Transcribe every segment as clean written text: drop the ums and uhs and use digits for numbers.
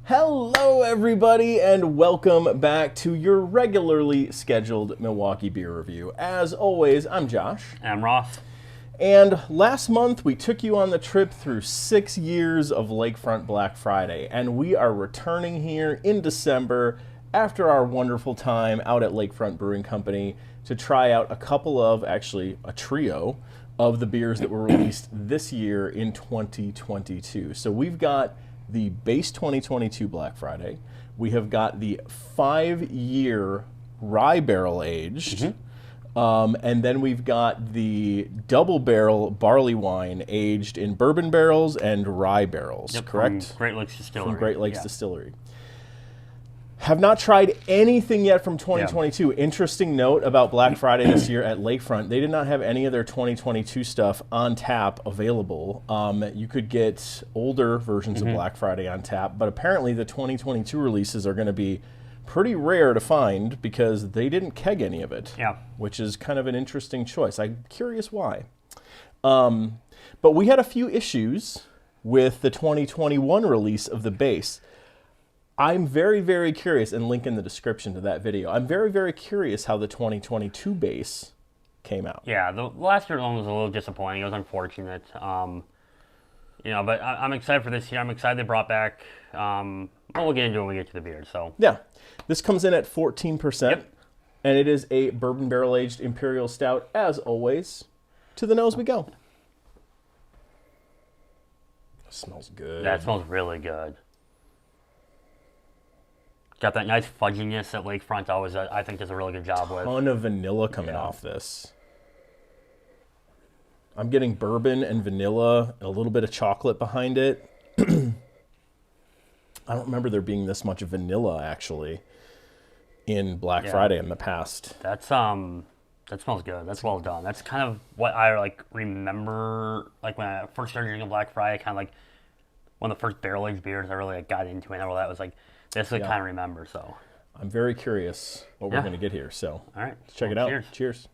Hello, everybody, and welcome back to your regularly scheduled Milwaukee Beer Review. As always, I'm Josh. And I'm Ross. And last month, we took you on the trip through 6 years of Lakefront Black Friday, and we are returning here in December after our wonderful time out at Lakefront Brewing Company to try out a trio of the beers that were released this year in 2022. So we've got the base 2022 Black Friday. We have got the 5-year rye barrel aged. And then we've got the Double Barrel Barleywine aged in bourbon barrels and rye barrels, correct? From Great Lakes Distillery. From Great Lakes Distillery. Have not tried anything yet from 2022. Yeah. Interesting note about Black Friday this year at Lakefront. They did not have any of their 2022 stuff on tap available. You could get older versions of Black Friday on tap, but apparently the 2022 releases are going to be pretty rare to find because they didn't keg any of it, which is kind of an interesting choice. I'm curious why. But we had a few issues with the 2021 release of the base. I'm very, very curious, and link in the description to that video. I'm very, very curious how the 2022 base came out. Yeah, the last year's one was a little disappointing. It was unfortunate. But I'm excited for this year. I'm excited they brought back, we'll get into it when we get to the beer, so. Yeah, this comes in at 14%, and it is a bourbon barrel-aged Imperial Stout, as always. To the nose we go. It smells good. That smells really good. Got that nice fudginess that Lakefront always, I think, does a really good job with. Ton of vanilla coming off this. I'm getting bourbon and vanilla, and a little bit of chocolate behind it. I don't remember there being this much vanilla, actually, in Black Friday in the past. That smells good. That's well done. That's kind of what I remember, when I first started drinking Black Friday, kind of one of the first barrel-aged beers I really got into, and all that was this I kind of remember, so. I'm very curious what we're going to get here, so. All right. Let's check it out. Cheers. Cheers.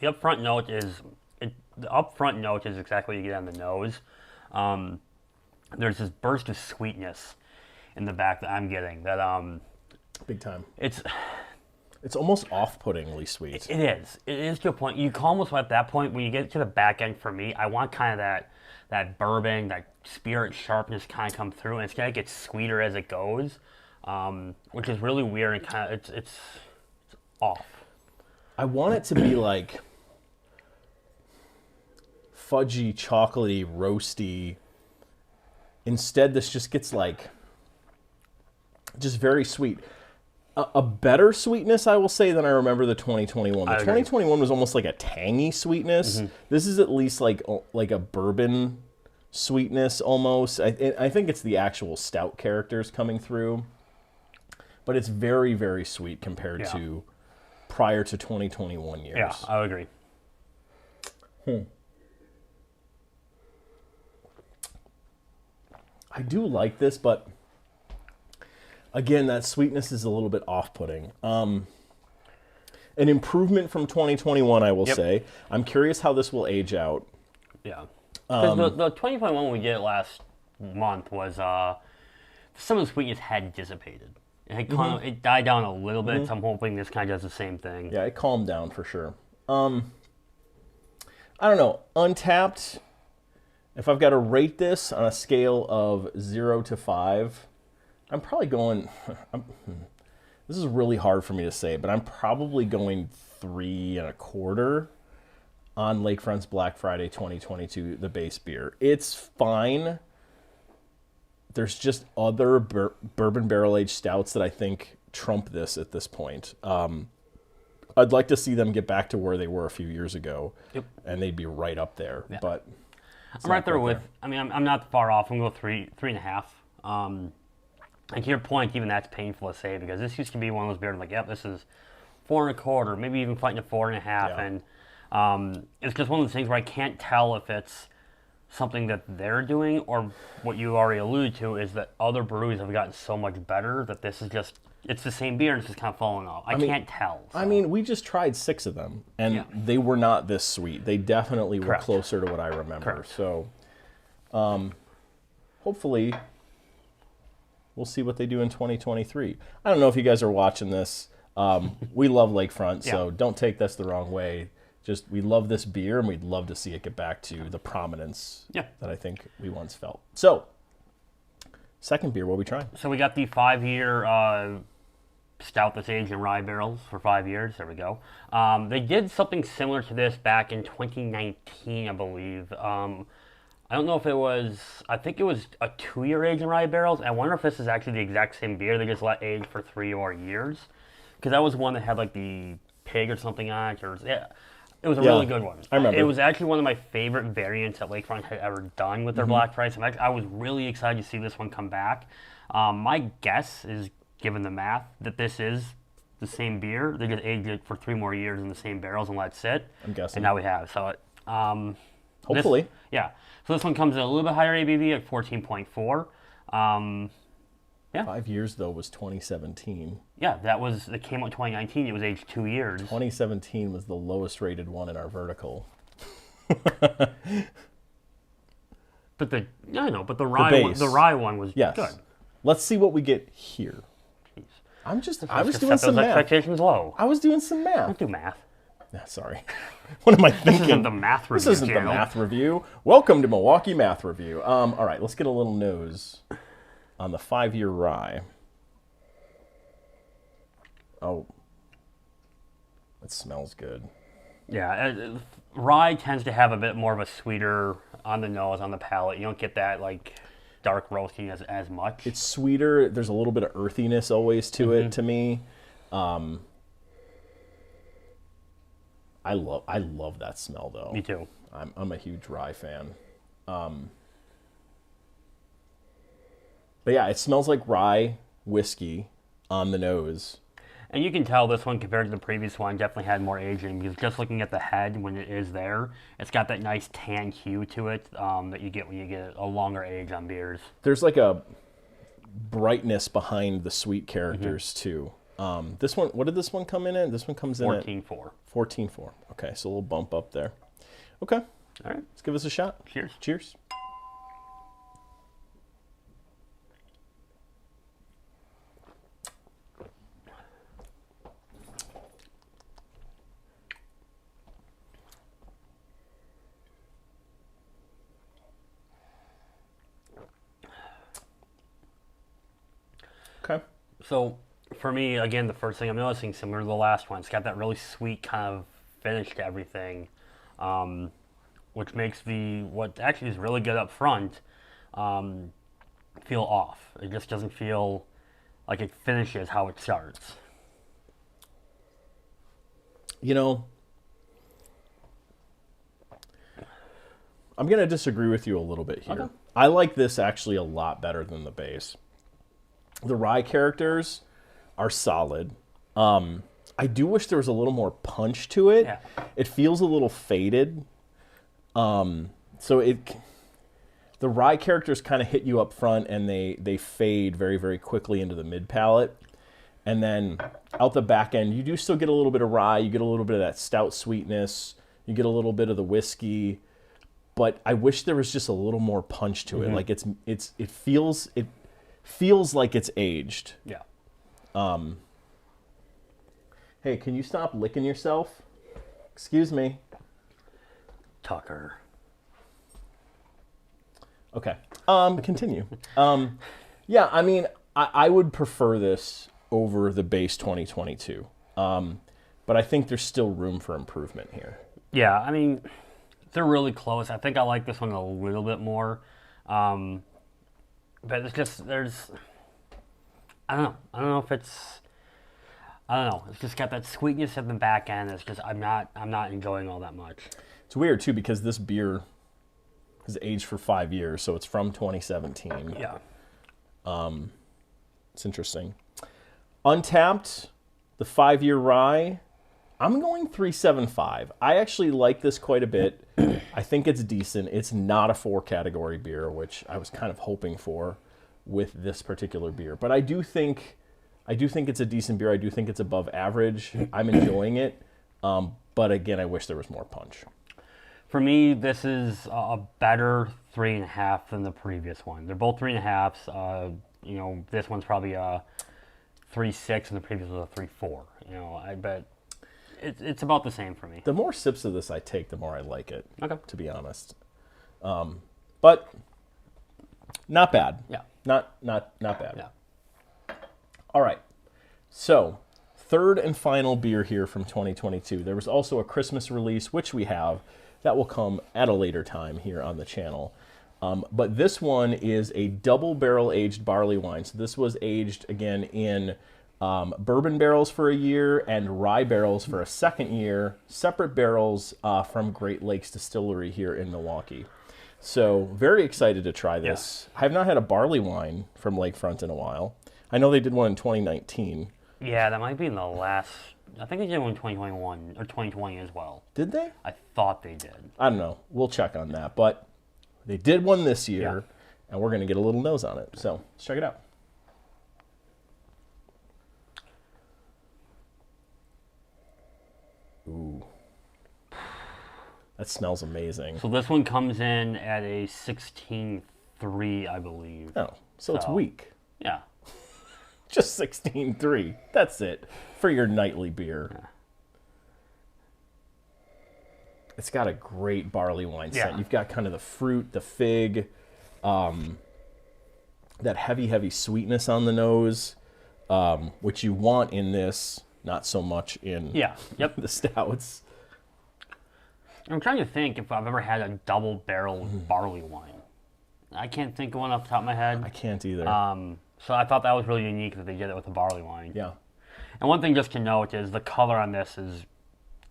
The upfront note is exactly what you get on the nose. There's this burst of sweetness in the back that I'm getting. That big time. It's almost off-puttingly sweet. It is. It is to a point. You can almost, at that point, when you get to the back end, for me, I want kind of that bourbon, that spirit sharpness kind of come through, and it's going to get sweeter as it goes, which is really weird and kind of it's off. I want it to be fudgy, chocolatey, roasty. Instead, this just gets just very sweet. A better sweetness, I will say, than I remember the 2021. The 2021 was almost like a tangy sweetness. This is at least like a bourbon sweetness almost. I think it's the actual stout characters coming through. But it's very, very sweet compared to prior to 2021 years. Yeah, I would agree. I do like this, but again, that sweetness is a little bit off-putting. An improvement from 2021, I will say. I'm curious how this will age out. Yeah. Because the 2021 we did last month was some of the sweetness had dissipated. It died down a little bit, so I'm hoping this kind of does the same thing. Yeah, it calmed down for sure. I don't know. Untappd. If I've got to rate this on a scale of 0 to 5, I'm probably going, this is really hard for me to say, but I'm probably going 3.25 on Lakefront's Black Friday 2022, the base beer. It's fine. There's just other bourbon barrel-aged stouts that I think trump this at this point. I'd like to see them get back to where they were a few years ago, and they'd be right up there, but... I'm right there with. I mean, I'm not far off. I'm going to go 3.5. And to your point, even that's painful to say because this used to be one of those beers this is 4.25, maybe even fighting a 4.5, and it's just one of those things where I can't tell if it's something that they're doing, or what you already alluded to is that other breweries have gotten so much better that this is just, it's the same beer and it's just kind of falling off. I can't tell. So. I mean, we just tried 6 of them, and they were not this sweet. They definitely were closer to what I remember. Correct. So, hopefully, we'll see what they do in 2023. I don't know if you guys are watching this. We love Lakefront, so don't take this the wrong way. Just, we love this beer, and we'd love to see it get back to the prominence that I think we once felt. So, second beer, what are we trying? So we got the 5-year stout that's aged in rye barrels for 5 years. There we go. They did something similar to this back in 2019, I believe. I don't know if it was, I think it was a 2-year age in rye barrels. I wonder if this is actually the exact same beer. They just let age for 3 more years. Because that was one that had like the pig or something on it. It was a really good one. I remember. It was actually one of my favorite variants that Lakefront had ever done with their Black Friday. So I was really excited to see this one come back. My guess is, given the math, that this is the same beer. They just aged it for 3 more years in the same barrels and let it sit. I'm guessing. And now we have. So, hopefully. So this one comes in a little bit higher ABV at 14.4. 5 years, though, was 2017. Yeah, it came out in 2019. It was aged 2 years. 2017 was the lowest rated one in our vertical. But the rye one was good. Let's see what we get here. Jeez. I was doing some math. Expectations low. I was doing some math. Don't do math. Sorry. What am I thinking? This isn't the math review. This isn't the math review. Welcome to Milwaukee Math Review. All right, let's get a little nose on the 5-year rye. Oh, it smells good. Yeah, rye tends to have a bit more of a sweeter on the nose, on the palate. You don't get that like dark roasting as much. It's sweeter. There's a little bit of earthiness always to it to me. I love that smell though. Me too. I'm a huge rye fan. But yeah, it smells like rye whiskey on the nose. And you can tell this one compared to the previous one definitely had more aging, because just looking at the head when it is there, it's got that nice tan hue to it that you get when you get a longer age on beers. There's like a brightness behind the sweet characters too. This one, what did this one come in at? This one comes in 14.4. 14.4. Okay, so a little bump up there. Okay. All right. Let's give us a shot. Cheers. Cheers. Okay. So for me, again, the first thing I'm noticing, similar to the last one, it's got that really sweet kind of finish to everything, which makes what actually is really good up front feel off. It just doesn't feel like it finishes how it starts. You know, I'm going to disagree with you a little bit here. Okay. I like this actually a lot better than the base. The rye characters are solid. I do wish there was a little more punch to it. Yeah. It feels a little faded. The rye characters kind of hit you up front, and they fade very, very quickly into the mid palate. And then out the back end, you do still get a little bit of rye. You get a little bit of that stout sweetness. You get a little bit of the whiskey. But I wish there was just a little more punch to it. Like it feels like it's aged. Yeah. Hey, can you stop licking yourself? Excuse me. Tucker. Okay. Continue. Yeah, I mean, I would prefer this over the base 2022. But I think there's still room for improvement here. Yeah, I mean, they're really close. I think I like this one a little bit more. But it's just, I don't know if it's, it's just got that sweetness at the back end. It's just, I'm not enjoying all that much. It's weird too, because this beer has aged for 5 years, so it's from 2017. Yeah. It's interesting. Untappd, the 5-year rye, I'm going 3.75. I actually like this quite a bit. I think it's decent. It's not a 4-category beer, which I was kind of hoping for with this particular beer. But I do think it's a decent beer. I do think it's above average. I'm enjoying it. But again, I wish there was more punch. For me, this is a better 3.5 than the previous one. They're both 3.5s. This one's probably a 3.6 and the previous was a 3.4. I bet it's about the same for me. The more sips of this I take, the more I like it. Okay. To be honest, but not bad. Yeah. Not bad. Yeah. All right. So, third and final beer here from 2022. There was also a Christmas release, which we have. That will come at a later time here on the channel. But this one is a double barrel aged barley wine. So this was aged, again, in bourbon barrels for a year and rye barrels for a second year. Separate barrels from Great Lakes Distillery here in Milwaukee. So very excited to try this. Yeah. I have not had a barley wine from Lakefront in a while. I know they did one in 2019. Yeah, that might be in the last... I think they did one in 2021 or 2020 as well. Did they? I thought they did. I don't know. We'll check on that. But they did one this year, and we're going to get a little nose on it. So let's check it out. Ooh. That smells amazing. So this one comes in at a 16.3, I believe. Oh, so it's weak. Yeah. Just 16.3. That's it for your nightly beer. Yeah. It's got a great barley wine scent. You've got kind of the fruit, the fig, that heavy sweetness on the nose, which you want in this, not so much in the stouts. I'm trying to think if I've ever had a double barrel barley wine. I can't think of one off the top of my head. I can't either. So I thought that was really unique that they did it with a barley wine. Yeah. And one thing just to note is the color on this is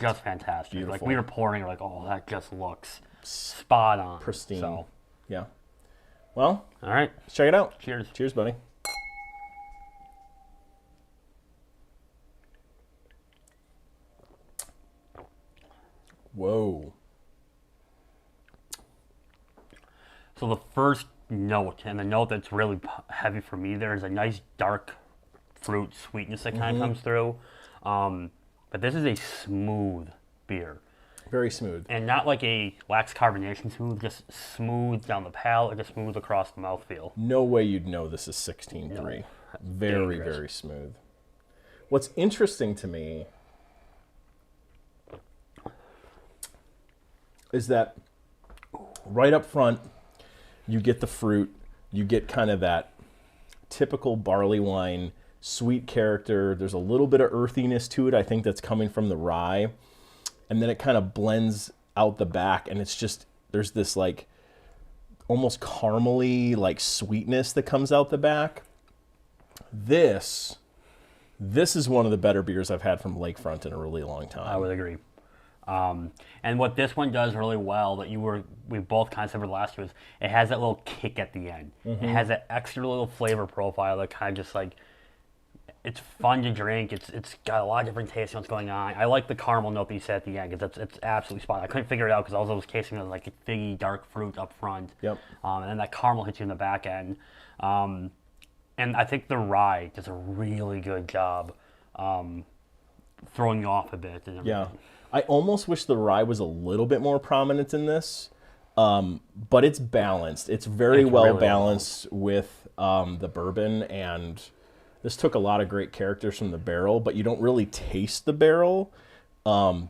just fantastic. Beautiful. Like we were pouring, we're like, oh, that just looks spot on. Pristine. So. Yeah. Well, all right. Let's check it out. Cheers. Cheers, buddy. Whoa. So the first note, and the note that's really heavy for me there, is a nice dark fruit sweetness that kind of comes through. But this is a smooth beer. Very smooth. And not like a wax carbonation smooth, just smooth down the palate, just smooth across the mouthfeel. No way you'd know this is 16.3. No. Very, very smooth. What's interesting to me is that right up front, you get the fruit, you get kind of that typical barley wine, sweet character. There's a little bit of earthiness to it. I think that's coming from the rye. And then it kind of blends out the back, and it's just, there's this like almost caramely like sweetness that comes out the back. This is one of the better beers I've had from Lakefront in a really long time. I would agree. And what this one does really well that we both kind of said last year is it has that little kick at the end. It has that extra little flavor profile that kind of just like, it's fun to drink. It's got a lot of different tastes on what's going on. I like the caramel note that you said at the end because it's absolutely spot on. I couldn't figure it out because all I was tasting was like a figgy dark fruit up front. Yep. And then that caramel hits you in the back end. And I think the rye does a really good job throwing you off a bit. And yeah. I almost wish the rye was a little bit more prominent in this, but it's balanced. It's very well really balanced with the bourbon, and this took a lot of great characters from the barrel, but you don't really taste the barrel.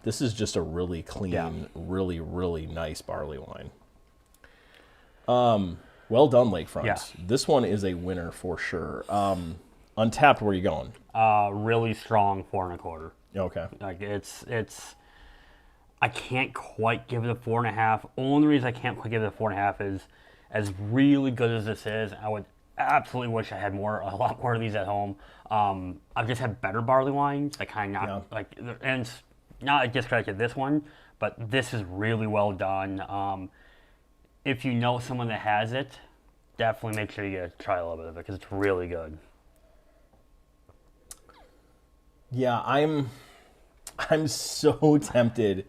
This is just a really clean, really, really nice barley wine. Well done, Lakefront. Yeah. This one is a winner for sure. Untappd, where are you going? Really strong 4.25. Okay. Like it's. I can't quite give it a 4.5. Only reason I can't quite give it a 4.5 is, as really good as this is, I would absolutely wish I had a lot more of these at home. I've just had better barley wines that kind of and it's not a discredit to this one, but this is really well done. If you know someone that has it, definitely make sure you try a little bit of it because it's really good. Yeah, I'm so tempted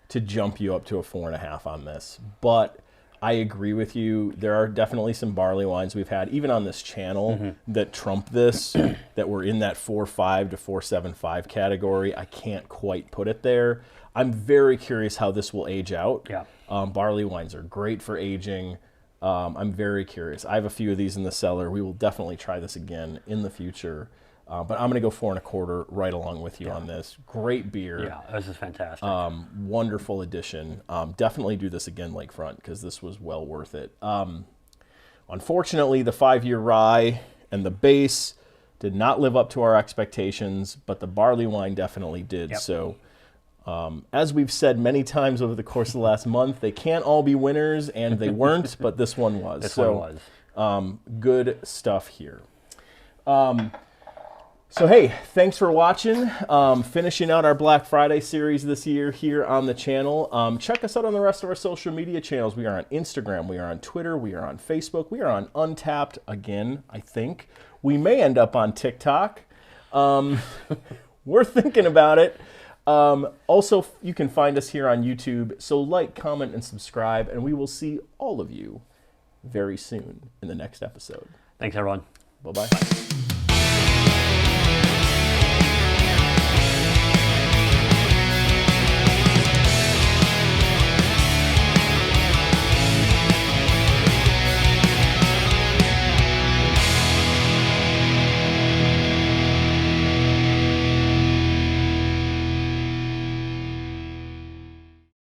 to jump you up to a 4.5 on this, but I agree with you. There are definitely some barley wines we've had, even on this channel, that trump this, that were in that 4.5 to 4.75 category. I can't quite put it there. I'm very curious how this will age out. Yeah. Barley wines are great for aging. I'm very curious. I have a few of these in the cellar. We will definitely try this again in the future. But I'm going to go 4.25 right along with you on this. Great beer. Yeah, this is fantastic. Wonderful addition. Definitely do this again, Lakefront, because this was well worth it. Unfortunately, the 5-year rye and the base did not live up to our expectations, but the barley wine definitely did. Yep. So, as we've said many times over the course of the last month, they can't all be winners, and they weren't, but this one was. This one was. Good stuff here. So, hey, thanks for watching. Finishing out our Black Friday series this year here on the channel. Check us out on the rest of our social media channels. We are on Instagram. We are on Twitter. We are on Facebook. We are on Untappd again, I think. We may end up on TikTok. We're thinking about it. Also, you can find us here on YouTube. So like, comment, and subscribe, and we will see all of you very soon in the next episode. Thanks, everyone. Bye-bye.